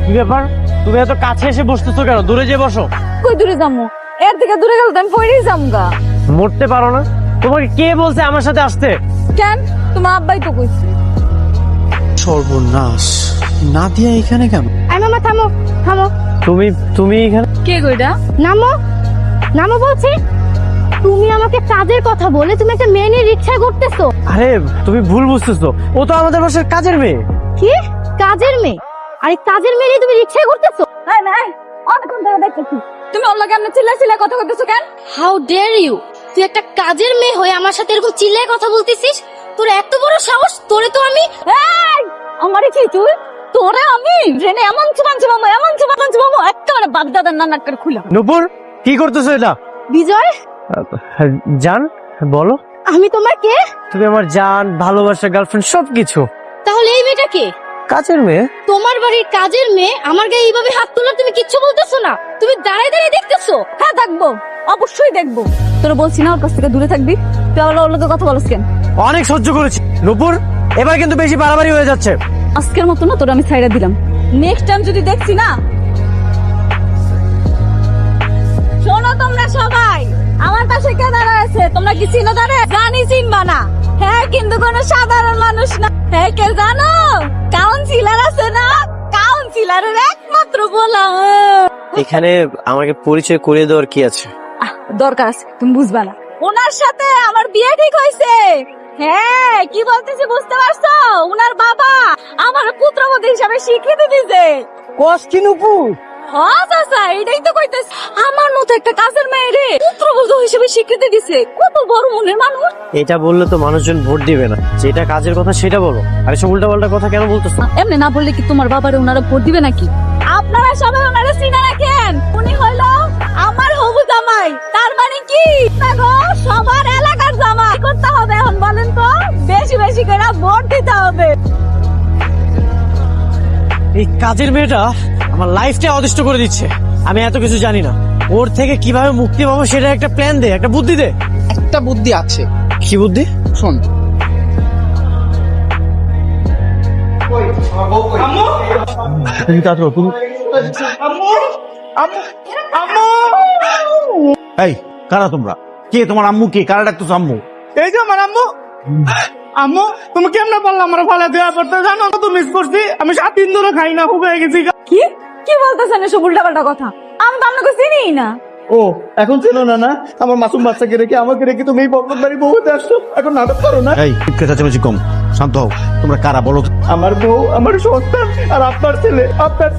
কি ব্যাপার, তুমি এত কাছে এসে বসতেছো কেন? দূরে যেয়ে বসো। কই দূরে যাবো? এর থেকে দূরে গেলে তো আমি পড়েই যামগা। মরতে পারো না? তোমাকে কে বলছে আমার সাথে আসতে? কেন? তোমার আব্বাই তো কইছে। সর্বনাশ, নাদিয়া এখানে কেন? আই মামা থামো থামো। তুমি এখানে? কে কইরা? নামো নামো বলছি। তুমি আমাকে কাজের কথা বলে তুমি একটা মেয়ে নিয়ে রিকশায় ঘুরতেছো। আরে তুমি ভুল বুঝতেছো, ও তো আমাদের বাসার কাজের মেয়ে। কি কাজের মেয়ে? আরে কাজের মেয়ে নিয়ে তুমি রিকশায় ঘুরতেছো? এই নাই, অনেকক্ষণ ধরে দেখতেছি। তুমি ওর লগে এমনি চিল্লা কথা কইতেছো কেন? How dare you! তুই একটা কাজের মেয়ে হয়ে আমার সাথে এরকম চিল্লায় কথা বলতেছিস? তোর এত বড় সাহস! তোরে তো আমি এই আমারই কি তুই? তোরে আমি ট্রেনে এমন চুবান একেবারে বাগদাদের নানাক করে খুইলাম। নূপুর, কি করতেছো এটা? বিজয়, জান, বলো। আমি তোমার কে? তুমি আমার জান, ভালোবাসা, গার্লফ্রেন্ড, সবকিছু। তাহলে এই মেয়েটা কে? কাজের মেয়ে। তোমার বাড়ির কাজের মেয়ে আমার গায়ে এইভাবে হাত তোলার তুমি কিচ্ছু বলতেছো না? তুমি দাঁড়ায় দাঁড়ায় দেখতেছো? হ্যাঁ দেখবো, অবশ্যই দেখবো। তোরা বলছি না ওর কাছ থেকে দূরে থাকবি, তুই আবার ওর লগে কথা বলছ কেন? অনেক সহ্য করেছি নূপুর, এবার কিন্তু বেশি বাড়াবাড়ি হয়ে যাচ্ছে। আজকের মতো না, তোরা আমি ছাইড়া দিলাম। নেক্সট টাইম যদি দেখছি না। শোনো তোমরা সবাই, আমার পাশে কে দাঁড়ায় আছে? তোমরা কি চিনো তারে? জানি চিনবা না। হ্যাঁ কিন্তু কোনো সাধারণ মানুষ না। হ্যাঁ কে জানো? কাউন্সিলর আছে না, কাউন্সিলরের একমাত্র বলা। এখানে আমাকে পরিচয় করিয়ে দেওয়ার কি আছে? দরকার আছে, তুমি বুঝবা না। ওনার সাথে আমার বিয়ে ঠিক হয়েছে। হ্যাঁ কি বলতেছি বুঝতে পারছো? উনার বাবা আমার পুত্রবধূ হিসাবে স্বীকৃতি দিয়েছে। কস কি নূপুর? হ্যাঁ চাচা, এটাই তো কইতেছি। আমার মতো একটা কাজের মেয়ে রে পুত্রবধূ হিসেবে স্বীকৃতি দিছে। কত বড় মনের মানুষ। এটা বললে তো মানুষজন ভোট দিবে না। যেটা কাজের কথা সেটা বলো, আর এসব উল্টাপাল্টা কথা কেন বলতেছো? এমনি না বললে কি তোমার বাবারে ওনারা ভোট দিবে নাকি? আপনারা সবাই ওনারা চিনে রাখেন, উনি হইল আমার হবু জামাই। তার মানে কি গো, সবার এলাকার জামাই। কি করতে হবে এখন বলেন তো? বেশি বেশি করে ভোট দিতে হবে। এই কাজের মেয়েটা আমার লাইফটা অদৃষ্ট করে দিচ্ছে। আমি এত কিছু জানি না। ওর থেকে কিভাবে মুক্তি পাবো সেটা একটা প্ল্যান দে, একটা বুদ্ধি দে। একটা বুদ্ধি আছে। কি বুদ্ধি? শোন, এই কারা তোমরা? কে তোমার আম্মু? কে কারা ডাকতেছো আম্মু? এই যে আমার আম্মু। আম্মু তুমি কেমনে পারলা আমার ফালা দেওয়া করতে? জানো তো মিস করছি, আমি 7 দিন ধরে খাই না, খুব হয়ে গেছি। কি কি বলতেছেন এসব উল্টাপাল্টা কথা? আমি তো আপনাকে চিনিই না। ও এখন চেনো না? না আমার মাসুম বাচ্চাকে রেখে আমাকে রেখে তুমি এই বকর বাড়ি বউ হতে আসছো, এখন নাটক করো না। এই চেঁচামেচি কম, শান্ত হও। তোমরা কারা বলো? আমার বউ, আমার সন্তান আর আপনার ছেলে, আপনার